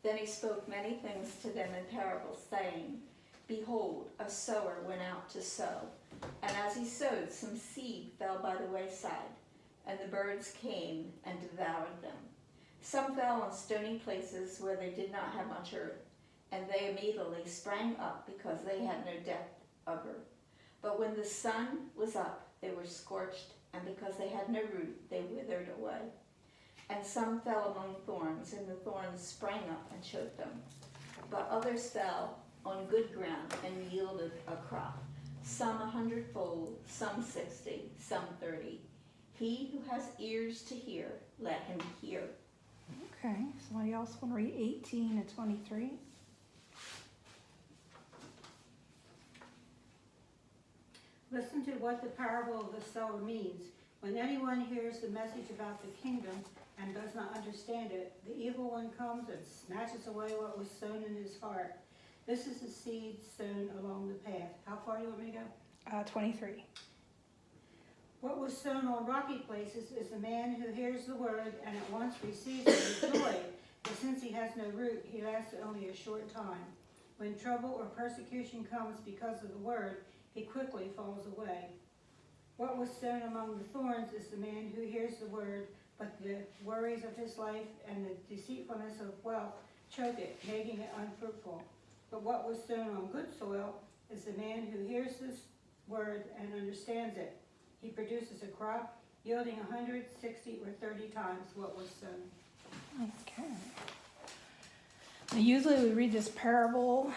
Then he spoke many things to them in parables, saying, Behold, a sower went out to sow. And as he sowed, some seed fell by the wayside, and the birds came and devoured them. Some fell on stony places where they did not have much earth, and they immediately sprang up because they had no depth of earth. But when the sun was up, they were scorched, and because they had no root, they withered away. And some fell among thorns, and the thorns sprang up and choked them. But others fell on good ground and yielded a crop, some 100-fold, some 60, some 30. He who has ears to hear, let him hear. Okay, somebody else want to read 18 to 23? Listen to what the parable of the sower means. When anyone hears the message about the kingdom and does not understand it, the evil one comes and snatches away what was sown in his heart. This is the seed sown along the path. How far do you want me to go? 23. What was sown on rocky places is the man who hears the word and at once receives it with joy, but since he has no root, he lasts only a short time. When trouble or persecution comes because of the word, he quickly falls away. What was sown among the thorns is the man who hears the word, but the worries of his life and the deceitfulness of wealth choke it, making it unfruitful. But what was sown on good soil is the man who hears this word and understands it. He produces a crop yielding 100, 60, or 30 times what was sown. Okay. Now, usually we read this parable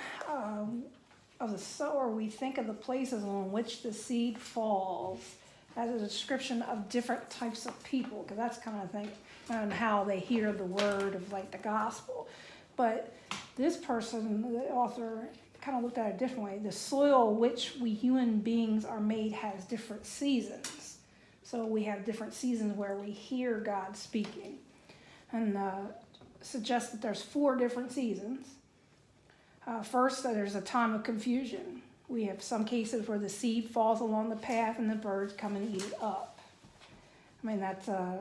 of the sower, we think of the places on which the seed falls as a description of different types of people, because that's kind of thing on how they hear the word of like the gospel. But this person, the author, kind of looked at it a different way. The soil which we human beings are made has different seasons. So we have different seasons where we hear God speaking. And suggests that there's 4 different seasons. First, there's a time of confusion. We have some cases where the seed falls along the path and the birds come and eat it up. I mean, that's a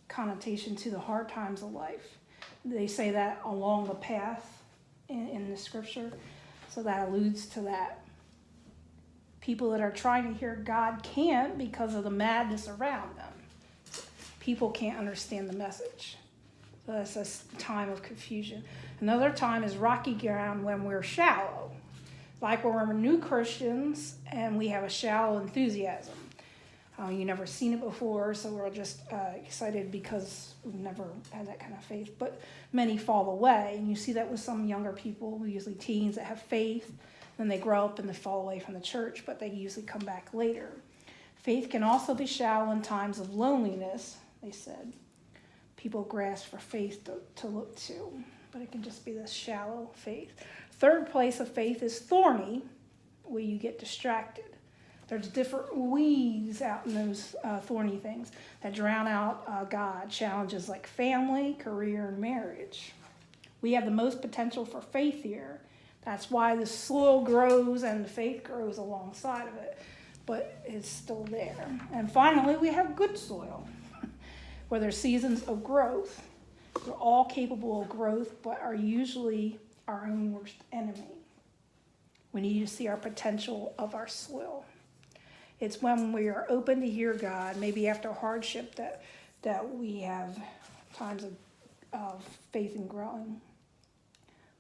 connotation to the hard times of life. They say that along the path in the scripture. So that alludes to that. People that are trying to hear God can't because of the madness around them. People can't understand the message. So that's a time of confusion. Another time is rocky ground when we're shallow. Like when we're new Christians and we have a shallow enthusiasm. You've never seen it before, so we're just excited because we've never had that kind of faith. But many fall away, and you see that with some younger people, usually teens that have faith. Then they grow up and they fall away from the church, but they usually come back later. Faith can also be shallow in times of loneliness, they said. People grasp for faith to look to, but it can just be this shallow faith. Third place of faith is thorny, where you get distracted. There's different weeds out in those thorny things that drown out God. Challenges like family, career, and marriage. We have the most potential for faith here. That's why the soil grows and the faith grows alongside of it. But it's still there. And finally, we have good soil, where there's seasons of growth. We're all capable of growth, but are usually our own worst enemy. We need to see our potential of our soil. It's when we are open to hear God, maybe after hardship, that we have times of faith and growing.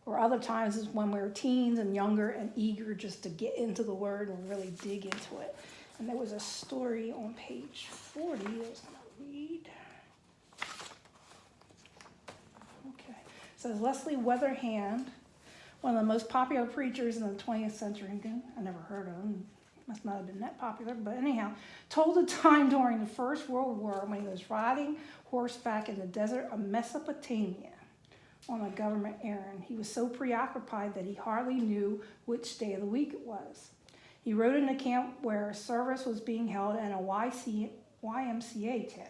Or other times is when we're teens and younger and eager just to get into the Word and really dig into it. And there was a story on page 40 that I was going to read. Okay. It says Leslie Weatherhand, one of the most popular preachers in the 20th century. I never heard of him. Must not have been that popular, but anyhow, told a time during the First World War when he was riding horseback in the desert of Mesopotamia on a government errand. He was so preoccupied that he hardly knew which day of the week it was. He rode in a camp where a service was being held in a YMCA tent.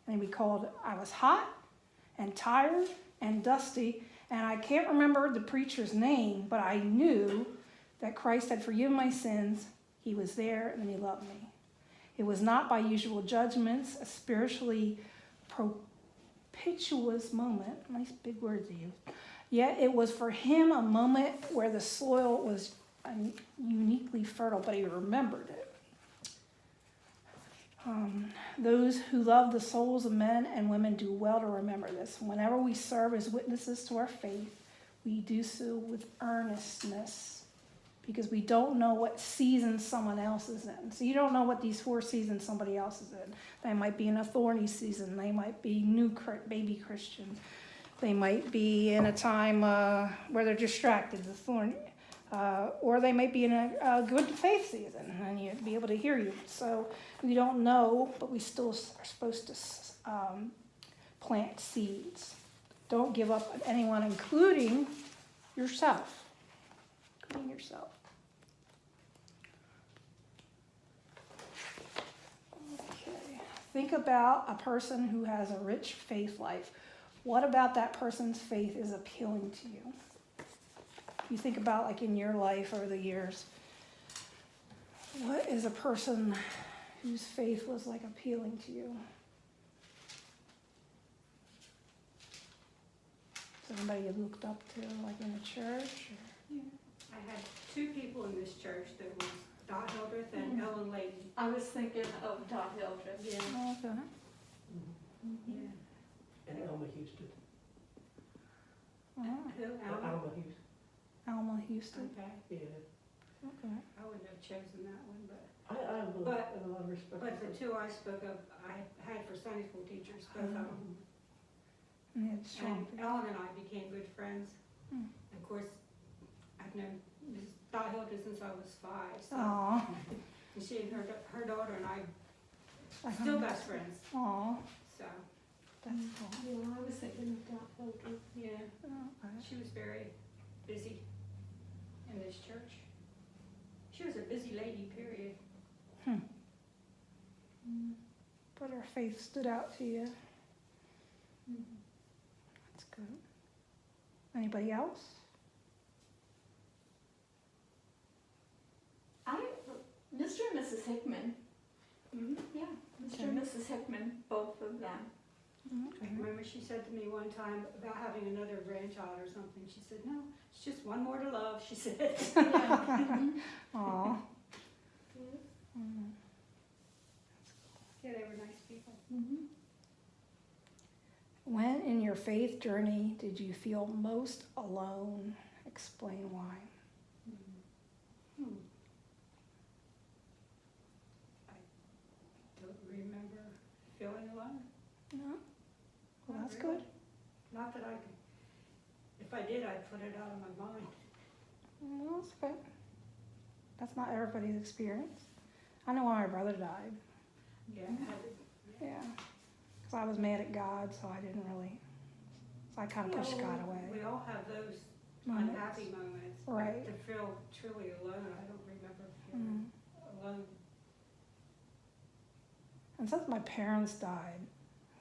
And he recalled, I was hot and tired and dusty, and I can't remember the preacher's name, but I knew that Christ had forgiven my sins. He was there and he loved me. It was not by usual judgments, a spiritually tempestuous moment, nice big words to use, yet it was for him a moment where the soil was uniquely fertile, but he remembered it. Those who love the souls of men and women do well to remember this. Whenever we serve as witnesses to our faith, we do so with earnestness, because we don't know what season someone else is in. So you don't know what these 4 seasons somebody else is in. They might be in a thorny season. They might be new baby Christians. They might be in a time where they're distracted, the thorny. Or they might be in a good faith season, and you'd be able to hear you. So we don't know, but we still are supposed to plant seeds. Don't give up on anyone, including yourself. Including yourself. Okay. Think about a person who has a rich faith life. What about that person's faith is appealing to you? You think about, like, in your life over the years, what is a person whose faith was, like, appealing to you? Is there anybody you looked up to, like, in the church? Yeah. I had 2 people in this church. There was Dot Hildreth and Ellen Layton. I was thinking of Dot Hildreth. Yeah. Oh, okay. Yeah. And Elma Houston. Oh, Who? Alma? Alma Houston. Alma Houston. Okay. Yeah. Okay. I wouldn't have chosen that one, but I have a But- lot of respect. but the for 2 I spoke of, I had for Sunday school teachers, both of them. And it's strong. And Ellen and I became good friends. Hmm. Of course, I've known Mrs. Dot Hildreth since I was 5. So. Aw. And she and her daughter and I still best friends. Aw. So That's cool. Yeah, I was thinking of Dot Hildreth. yeah, Okay. she was very busy in this church. She was a busy lady, period. But her faith stood out to you. That's good. Anybody else? Mr. and Mrs. Hickman. Mm-hmm. Yeah, Mr. and Mrs. Hickman, both of them. Okay. I remember she said to me one time about having another grandchild or something. She said, "No, it's just one more to love," she said. Aw. Yeah, they were nice people. When in your faith journey did you feel most alone? Explain why. I don't remember feeling alone. No? Well, Not that's really. good. Not that I could. If I did, I'd put it out of my mind. Well, that's good. That's not everybody's experience. I know why my brother died. Yeah, Yeah. Because I was mad at God, so I didn't really. So I kind of pushed God away. We all have those Moments. unhappy moments. but Right. To feel truly alone, I don't remember feeling alone. And since my parents died,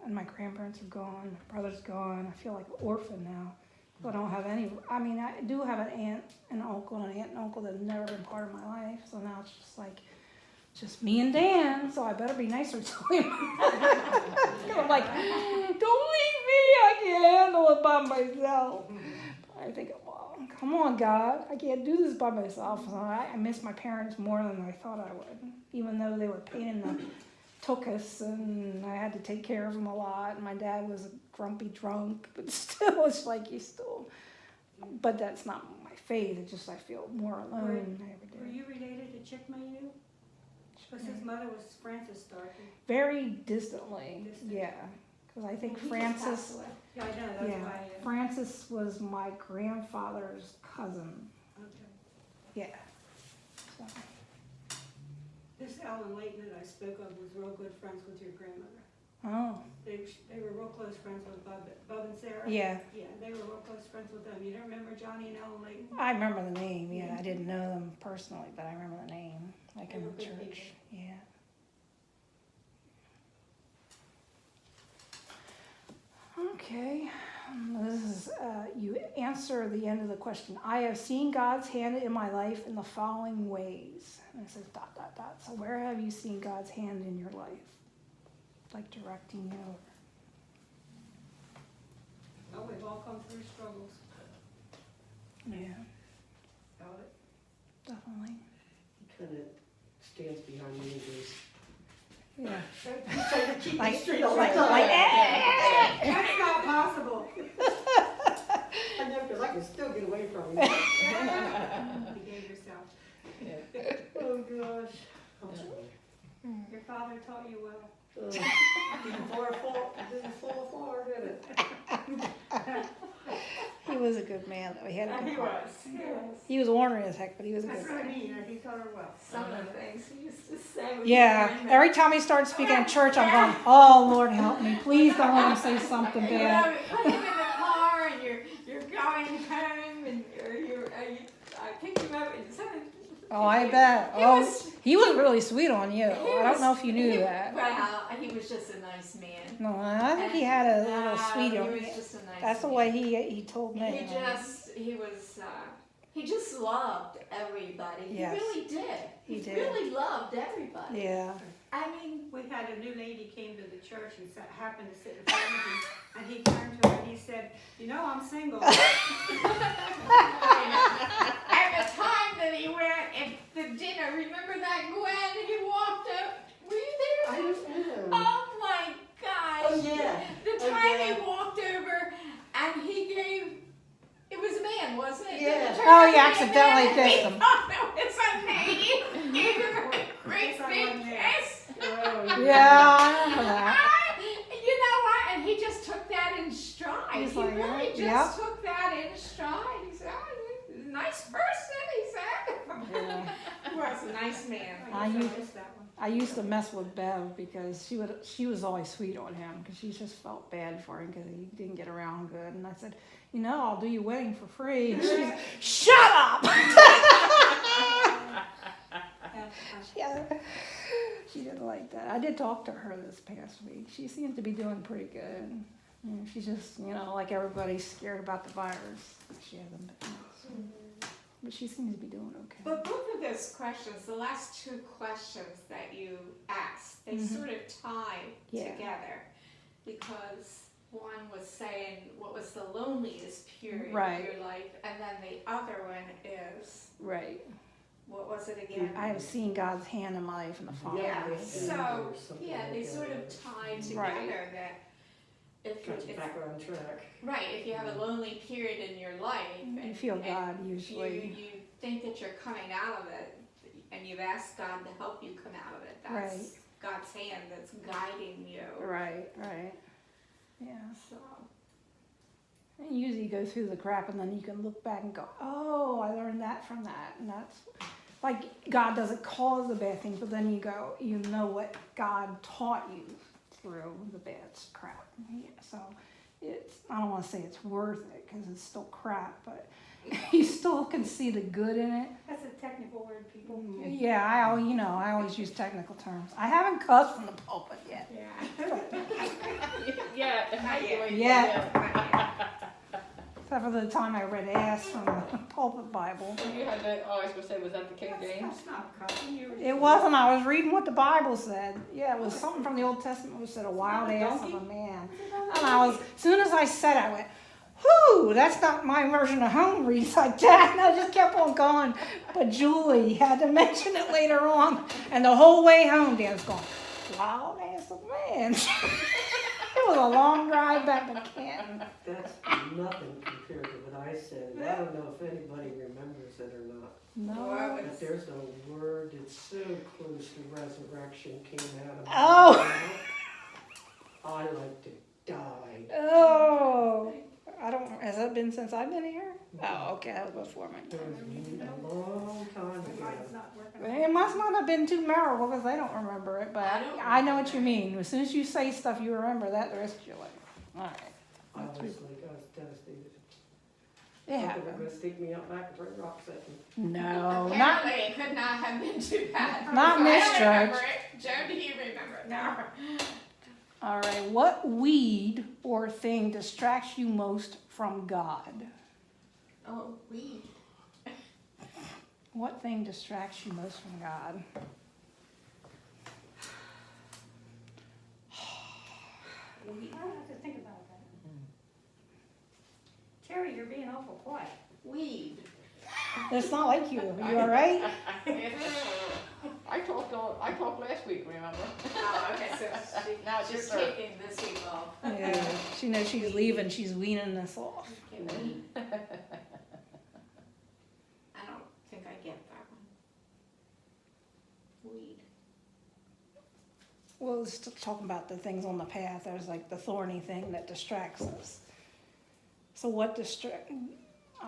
and my grandparents are gone, my brother's gone, I feel like an orphan now. So I don't have any. I mean, I do have an aunt and uncle that have never been part of my life. So now it's just like, just me and Dan. So I better be nicer to him. I'm like, don't leave me. I can't handle it by myself. I think, well, come on, God. I can't do this by myself. So I miss my parents more than I thought I would, even though they were a pain in the tuchus, and I had to take care of them a lot. And my dad was a grumpy drunk, but still, it's like you still. But that's not my faith. It's just I feel more alone every Were day. you related to Chick Mayhew? Because his mother was Frances Starkey. Very distantly, Distant. yeah. Because I think He just Francis. passed away. Yeah, I know, that's Yeah, why. Francis was my grandfather's cousin. Okay. Yeah. So, This Ellen Layton that I spoke of was real good friends with your grandmother. oh, They were real close friends with Bub and Sarah. yeah. Yeah, they were real close friends with them. You don't remember Johnny and Ellen Layton? I remember the name. Yeah, I didn't know them personally, but I remember the name, like They in were the good church. Yeah. Okay. This is you answer the end of the question. I have seen God's hand in my life in the following ways. And it says ... So where have you seen God's hand in your life? Like directing you. Oh, we've all come through struggles. Yeah, Got it. definitely. He kind of stands behind me and goes, Yeah. "He's trying to keep Like- me straight all like- the time." like, That's not possible. I know, because I can still get away from him. Behave yourself. Oh, gosh. Your father taught you well. Before full of far, didn't it? He was a good man, though. He had a good He heart. was. He was ornery as heck, but he was a That's good what I guy. mean, he taught her well. Some of the things he used to say. would Yeah, remind me- every time he started speaking in church, I'm going, oh, Lord, help me. Please don't let him say something You bad. know, put him in the car and you're going home and you pick him up and something. Oh, I bet. He Oh, was- he was really sweet on you. he I don't was- know if you knew he- that. Well, he was just a nice man. No, I think he had a little No, sweet on He you. was just a nice That's the man. way he told me. He just loved everybody. Yes. He really did. He did. Really loved everybody. Yeah. I mean, We had a new lady came to the church and happened to sit in front of him, and he turned to her and he said, you know, I'm single. at the time that he went at the dinner, remember that Gwen? He walked up. Were you there? I don't know. Oh my gosh. Oh, yeah. The Oh, time yeah. he walked over and he gave, it was a man, wasn't it? Yeah. Did it turn Oh, out you to be a accidentally man? kissed him. Oh, no, it's a lady. Gave him a great Guess I big wasn't there. kiss. Oh, Yeah, I remember that. You know what? And he just took that in stride. He's He like, really just yep. took that in stride. He said, oh, he's a nice person, he said. Yeah. He was a nice man. I guess used- missed that one. I used to mess with Bev because she was always sweet on him because she just felt bad for him because he didn't get around good. And I said, you know, I'll do your wedding for free. And she's, shut up! Yeah. She didn't like that. I did talk to her this past week. She seems to be doing pretty good. She's just, like everybody's scared about the virus. She hasn't been. So. But she seems to be doing okay. But both of those questions, the last two questions that you asked, they Mhm. sort of tie Yeah. together. Because one was saying what was the loneliest period Right. of your life, and then the other one is, Right. what was it again? I have seen God's hand in my life in the fall. Yeah, Yeah. so, Something yeah, like they that. sort of tie together Right. that if Got you if- back on track. right, if you have a lonely period in your life You and, feel and God usually. you think that you're coming out of it and you've asked God to help you come out of it, that's Right. God's hand that's guiding you. Right, right. Yeah. So, And usually you go through the crap and then you can look back and go, oh, I learned that from that. And that's like God doesn't cause the bad things, but then you know what God taught you through the bad crap. Yeah, so I don't want to say it's worth it because it's still crap, but you still can see the good in it. That's a technical word, people. Yeah, I always use technical terms. I haven't cussed from the pulpit yet. yeah, Yeah. Except for the time I read ass from the pulpit Bible. You had that, I was gonna say, was that the King James? That's not cussing, you were. It wasn't. I was reading what the Bible said. Yeah, it was something from the Old Testament which said a wild ass of a man. And as soon as I said it, I went, whew, that's not my version of home reads like that. And I just kept on going. But Julie had to mention it later on. And the whole way home, Dan was going, wild ass of a man. It was a long drive back to Canton. That's nothing compared to what I said. I don't know if anybody remembers it or not. No. But there's a word that's so close to resurrection came out of my Oh. mouth. I like to die. Oh. Has that been since I've been here? Oh, okay, that was before my It time. was a long time ago. Mine's not working. It must not have been too memorable because they don't remember it, but I don't I know what remember you mean. As soon as you say stuff, you remember that the rest of your life. All right. I was devastated. It They were happened. gonna stick me out back and throw rocks at me. No, not. apparently it could not have been too bad. Not in this I don't remember church. it. Joe, do you remember it? No. All right. What weed or thing distracts you most from God? Oh, weed. What thing distracts you most from God? Weed. I don't have to think about that. Terry, you're being awful quiet. Weed. It's not like you. You all right? I talked last week, remember? Oh, okay, so Now it's she's your turn. taking this week off. Yeah. She knows she's leaving. She's weaning us off. Okay, weed. I don't think I get that one. Weed. Well, let's talk about the things on the path. There's like the thorny thing that distracts us. So what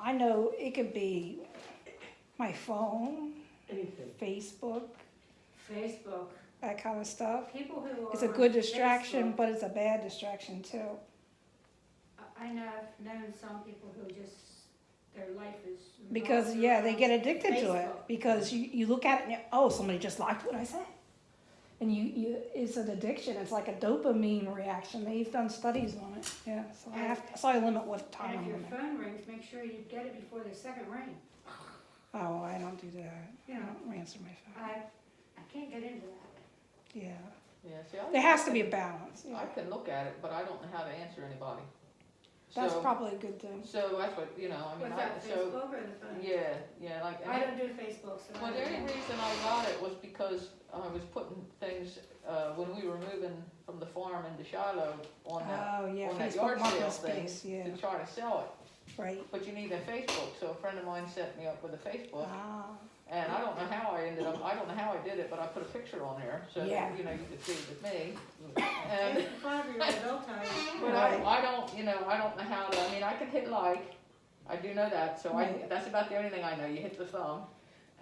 I know it could be my phone, Anything. Facebook, Facebook. that kind of stuff. People who are. It's a good on distraction, Facebook, but it's a bad distraction too. I know, I've known some people who just, their life is. Because, revolved yeah, they around get addicted to it. Facebook. Because you look at it and oh, somebody just liked what I said. And it's an addiction. It's like a dopamine reaction. They've done studies on it. Yeah, so I limit what time And I'm if your on it. phone rings, make sure you get it before the second ring. Oh, I don't do that. You I know, don't answer my phone. I can't get into that. Yeah. Yeah, see, There has to be a balance. I Yeah. can look at it, but I don't know how to answer anybody. That's So- probably a good thing. So that's what, you know, I mean, What's that, so, Facebook or the phone? yeah, like. I don't do Facebook, so. Well, I the don't only know. reason I got it was because I was putting things, when we were moving from the farm into Shiloh on that, Oh, yeah, on that Facebook yard sale Marketplace, thing, yeah, to try to sell it. right. But you need a Facebook, so a friend of mine set me up with a Facebook, Ah, and I don't know how I ended up, I don't know how I did it, but I put a picture on there, so Yeah. that, you know, you could see it with me. And, If the 5-year-old, they'll tell you. but Right. I don't, you know, I don't know how to, I mean, I can hit like, I do know that, so Right. that's about the only thing I know, you hit the thumb.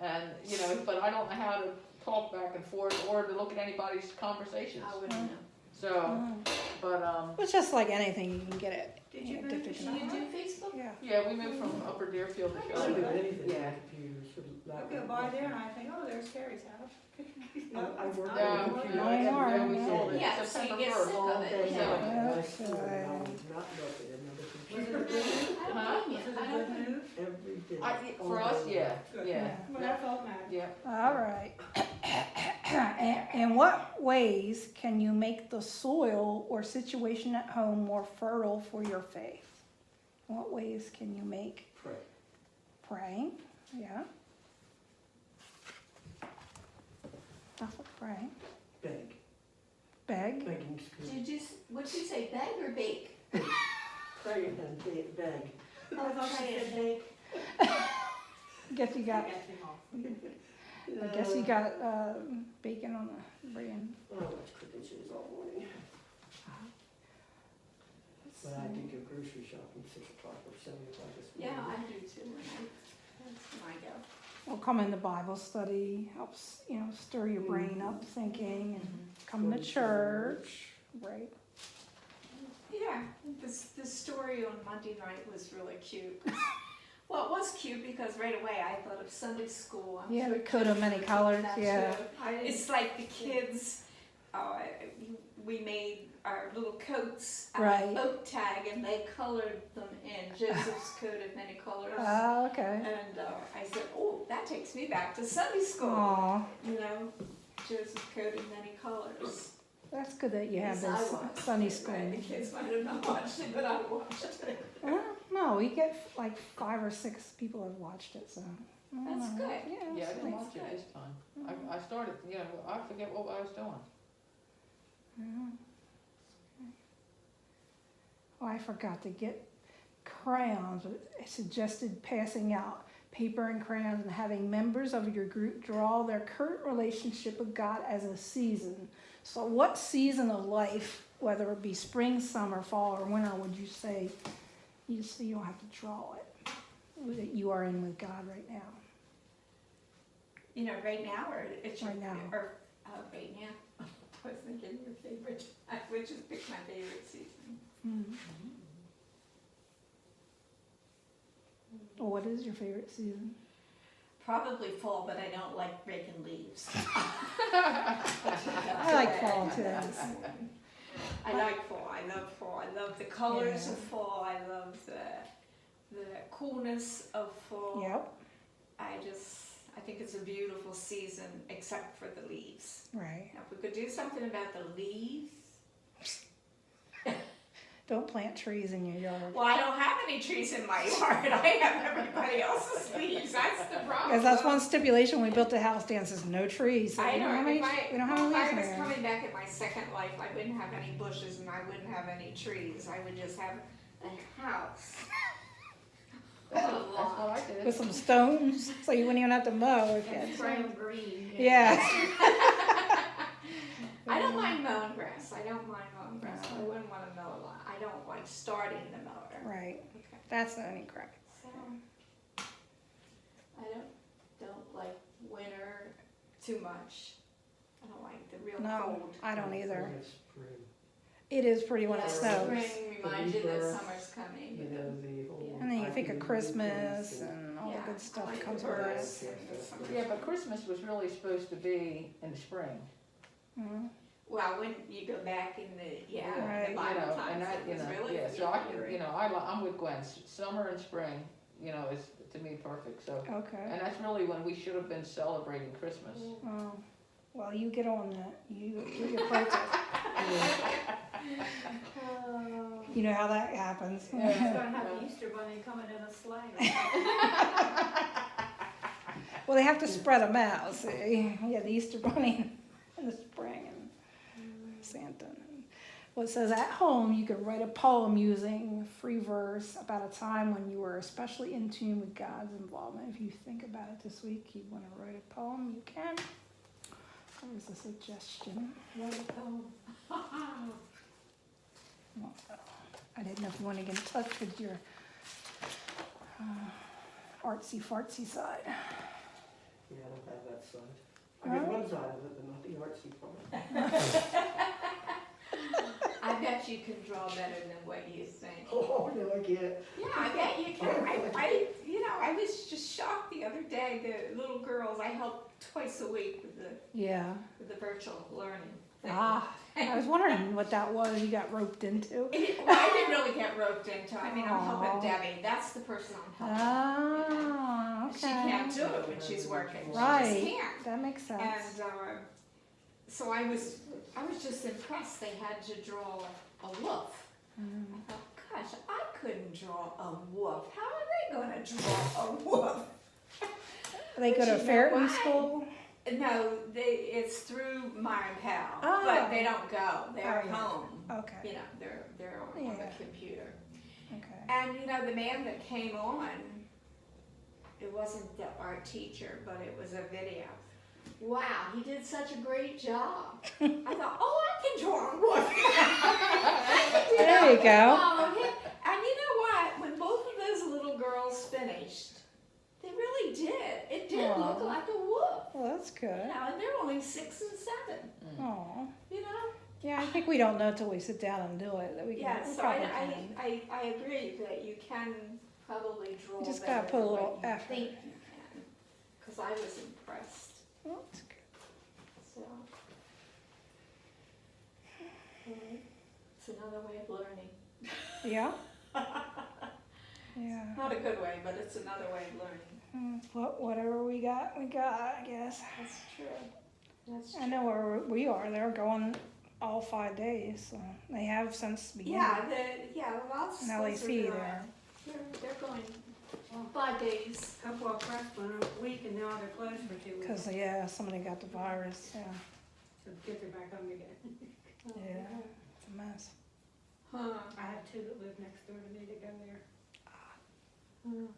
And, you know, but I don't know how to talk back and forth or to look at anybody's conversations, I wouldn't know. so, ah. but, It's just like anything you can get it. Did you Yeah, move to different- Do you Shiloh? do Facebook? Yeah. yeah, we moved from Upper Deerfield to I don't do Shiloh. anything Yeah. with computers. So that I go would- by there and I think, oh, there's Terry's house. I work not. No, on a no, computer. Mine are, yeah, we yeah. sold it Yeah, so you September get 1st. sick All of it, day yeah. long. I Okay. swear I would not look at another Was it a computer good move? I Huh? don't blame Was you. it a I good don't. move? every day. For all us, day yeah, Good. yeah, Well, that felt bad. yeah. All right. In what ways can you make the soil or situation at home more fertile for your faith? In what ways can you make Pray. praying? Yeah. Stuff with praying. Beg. Beg. Begging school. Did you, what'd you say, beg or bake? Pray and beg. I thought she Pray and said bake. Guess you got. I guess you Uh, got bacon on the bread. I watch cricket shows all morning. But I do go grocery shopping 6 o'clock or 7 o'clock this morning. Yeah, I do too, that's when I go. Well, come into Bible study helps stir your brain up, thinking, and come to church. Right. Yeah, the story on Monday night was really cute. Well, it was cute because right away I thought of Sunday school. I'm Yeah, sure the coat of many kids colors. that Yeah. too. It's like the kids, we made our little coats out Right. of oak tag and they colored them in Joseph's coat of many colors. Oh, okay. And I said, oh, that takes me back to Sunday school. Aw, You know, Joseph's coat of many colors. that's good that you have Yes, I this watched Sunday it, school. right? The kids might have not watched it, but I watched it. No, we get like 5 or 6 people have watched it, so. I don't That's know. good. Yeah, Yeah, I it's didn't nice. watch it this time. I started, you know, I forget what I was doing. Yeah. Oh, I forgot to get crayons. It suggested passing out paper and crayons and having members of your group draw their current relationship with God as a season. So what season of life, whether it be spring, summer, fall, or winter, would you say you don't have to draw it, that you are in with God right now? You know, right now, or it's your, Right now. or right now. I was thinking your favorite. I would just pick my favorite season. Well, what is your favorite season? Probably fall, but I don't like raking leaves. I like fall too. I like fall. I love fall. I love the colors Yeah. of fall. I love the coolness of fall. Yep, I think it's a beautiful season, except for the leaves. right. Now, if we could do something about the leaves, don't plant trees in your yard. Well, I don't have any trees in my yard. I have everybody else's leaves. That's the problem. Because that's one stipulation when we built the house. Dan says no trees. So I we don't have any. We don't have any if leaves I in was there. coming back at my second life, I wouldn't have any bushes and I wouldn't have any trees. I would just have a house. That's what I did. With some stones, so you wouldn't even have to mow. If you had And to. spray 'em green. Yeah. I don't mind mowing grass. I don't mind mowing grass. I wouldn't want to mow a lot. I don't like starting the mower. Right. Okay. That's the only crap. So I don't like winter too much. I don't like the real No, cold. I don't either. It's spring. It is pretty when it Yeah, snows. Spring reminds you that rebirth, summer's coming. You know, the whole. And then you think of ivy Christmas and- and all Yeah, the good stuff I like comes the with birds it. and the summer. Yeah, but Christmas was really supposed to be in the spring. Mhm. Well, when you go back in the, Right. the You Bible know, times, and that, it you was know, really. yeah, the so I, January. you know, I'm with Gwen, summer and spring, you know, is to me perfect, so. Okay. And that's really when we should have been celebrating Christmas. Oh, well, you get on that. You get your protest. You know how that happens. It's gonna have the Easter bunny coming in a sleigh. Well, they have to spread them out. See, yeah, the Easter Bunny in the spring and Santa. Well, it says at home you could write a poem using free verse about a time when you were especially in tune with God's involvement. If you think about it this week, you want to write a poem, you can. There's a suggestion. Well, I didn't know if you want to get in touch with your artsy fartsy side. Yeah, I don't have that side. I got one side of it, but not the artsy part. I bet you can draw better than what you think. Oh, no, I can't. Yeah, I bet you can. I was just shocked the other day. The little girls, I help twice a week with Yeah. the virtual learning thing. Ah, I was wondering what that was you got roped into. Well, I didn't really get roped into. I mean, I'm Aw. helping Debbie. That's the person I'm helping. Ah, okay. She can't do it when she's working. She Right. just can't. That makes sense. And so I was just impressed. They had to draw a wolf. Mm. I thought, gosh, I couldn't draw a wolf. How are they going to draw a wolf? They go But to you know Fairton why? school? No, it's through Myron Powell, Oh. but they don't go. They're Oh, yeah. home. Okay. You know, they're on Yeah. the computer. Okay. And you know, the man that came on, it wasn't the art teacher, but it was a video. Wow, he did such a great job. I thought, oh, I can draw a wolf. There you go. Follow him. And you know what? When both of those little girls finished, they really did. It did Aw. look like a wolf. Well, that's You good. know, and they're only 6 and 7. Oh. You know. Yeah, I think we don't know till we sit down and do it that we can. Yeah. we So probably can. I agree that you can probably draw. You just better gotta put a than little what you effort. think you can. Because I was impressed. Well, that's good. So. It's another way of learning. Yeah. Yeah. Not a good way, but it's another way of learning. Whatever we got, I guess. That's true. That's true. I know where we are. They're going all 5 days. So they have since the beginning. Lots of Now schools they see are there. they're going 5 days. Couple of freshmen a week and now they're closed for 2 weeks. Because, yeah, somebody got the virus. Yeah. So get them back home again. Yeah. It's a mess. Huh. I have 2 that live next door to me that go there. Well,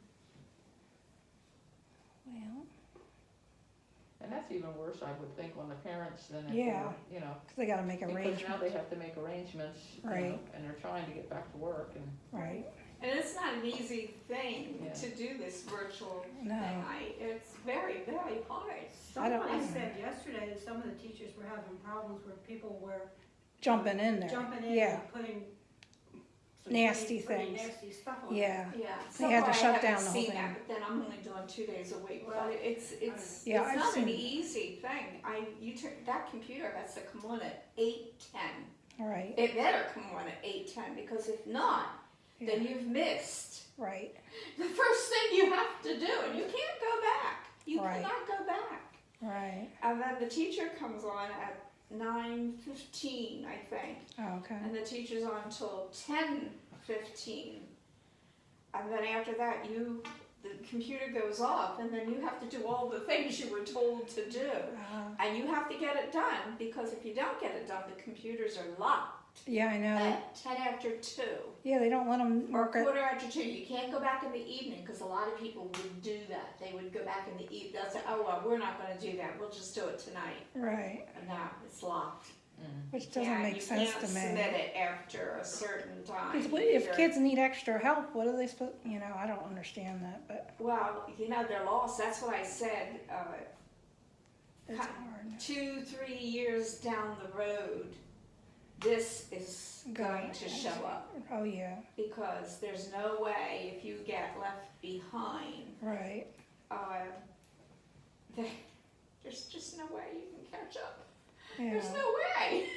And that's even worse, I would think, on the parents than if Yeah. they're, you know, 'cause they got to make because now arrangements. they have to make arrangements, you know, Right. and they're trying to get back to work and. Right. And it's not an easy thing Yeah. to do this virtual No. thing. It's very, very hard. I don't- Somebody said yesterday that some of the teachers were having problems where people were Jumping in there. jumping in Yeah. and putting some Nasty pretty things. nasty stuff on it. Yeah. Yeah. They had to So shut I down haven't the whole seen thing. that, but then I'm only doing 2 days a week. Well, But it's Yeah, I've not seen an it. easy thing. That computer has to come on at 8:10. All right. It better come on at 8:10 because if not, then you've missed Right. the first thing you have to do, and you can't go back. You Right. cannot go back. Right. And then the teacher comes on at 9:15, I think. Oh, okay. And the teacher's on till 10:15. And then after that, the computer goes off, and then you have to do all the things you were told to do. And you have to get it done, because if you don't get it done, the computers are locked Yeah, I know. at 10 after 2. Yeah, they don't let them Or work at, quarter after 2. You can't go back in the evening, because a lot of people would do that. They would go back in the evening. They'll say, oh, well, we're not going to do that. We'll just do it tonight. right, And now it's locked. which doesn't make sense to You can't me. submit it after a certain time. 'Cause if either. kids need extra help, what are they supposed, I don't understand that, but Well, they're lost. That's what I said. it's hard. 2-3 years down the road, this is going to show up, Oh, yeah, because there's no way if you get left behind, right, there's just no way you can catch up. yeah, There's no way.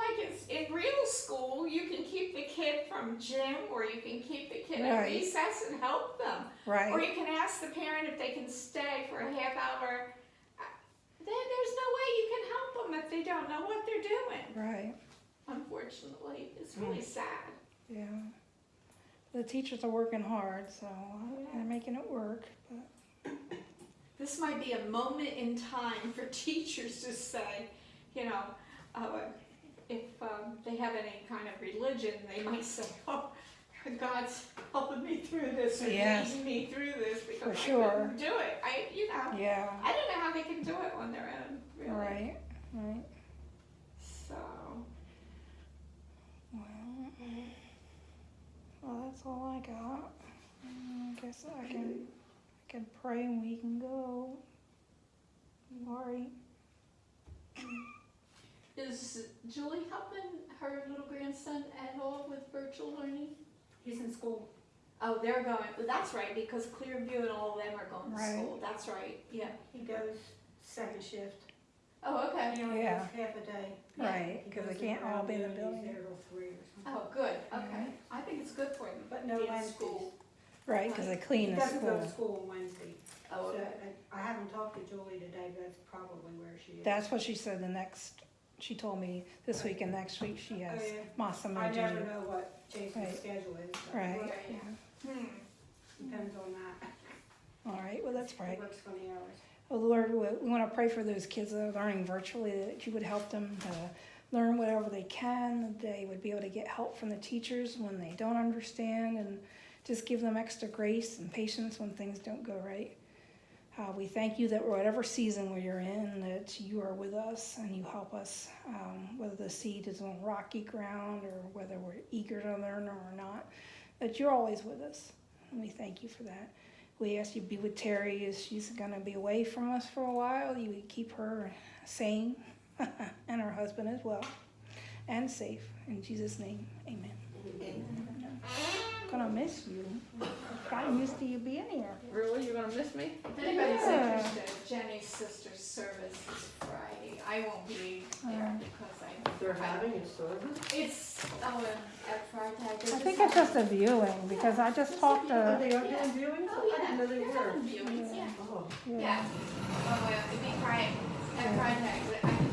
Like it's in real school, you can keep the kid from gym, or you can keep the kid at Right. recess and help them. Or right, you can ask the parent if they can stay for a half hour. There's no way you can help them if they don't know what they're doing. right, Unfortunately, it's really sad. yeah. The teachers are working hard, so they're making it work, but, This might be a moment in time for teachers to say, if they have any kind of religion, they might say, oh, God's helping me through this, or Yes. leading me through this, because For I sure. couldn't do it. yeah, I don't know how they can do it on their own, really. right, right. So, Well, that's all I got. I guess I can pray and we can go. Lori. is Julie helping her little grandson at all with virtual learning? He's in school. Oh, they're going, well, that's right, because Clearview and all of them are going to Right. school, that's right, yeah. He goes second shift. Oh, okay. He only Yeah. has half a day. Right, He because they goes can't all around be in the noon, building. He's there till 3 or something. Oh, good, okay. I think it's good for them, But no be in Wednesdays. school. Right, because they He clean the doesn't go to school. school on Wednesday. Oh, So okay. I haven't talked to Julie today, but that's probably where she is. That's what she said she told me this week and next week she has Oh, yeah. Masa I never Major. know what Jason's Right. schedule is. but Right, Right. yeah. Depends on that. All right, well, that's He right. works 20 hours. Oh, Lord, we want to pray for those kids that are learning virtually, that you would help them to learn whatever they can, that they would be able to get help from the teachers when they don't understand, and just give them extra grace and patience when things don't go right. We thank you that whatever season we're in, that you are with us and you help us, whether the seed is on rocky ground or whether we're eager to learn or not, that you're always with us. And we thank you for that. We ask you to be with Terry as she's going to be away from us for a while. You would keep her sane and her husband as well and safe. In Jesus' name, amen. Gonna miss you. Got used to you being here. Really, you're gonna miss me? If anybody's Yeah. interested, Jenny's sister's service is Friday. I won't be there because They're having a service? it's, at Friday. I think it's just a viewing because I just talked Are to, they on hand viewings? Oh, I didn't know they They're were. having viewings, yeah. Oh. Yeah. Oh, well, it'd be Friday, at Friday, but I can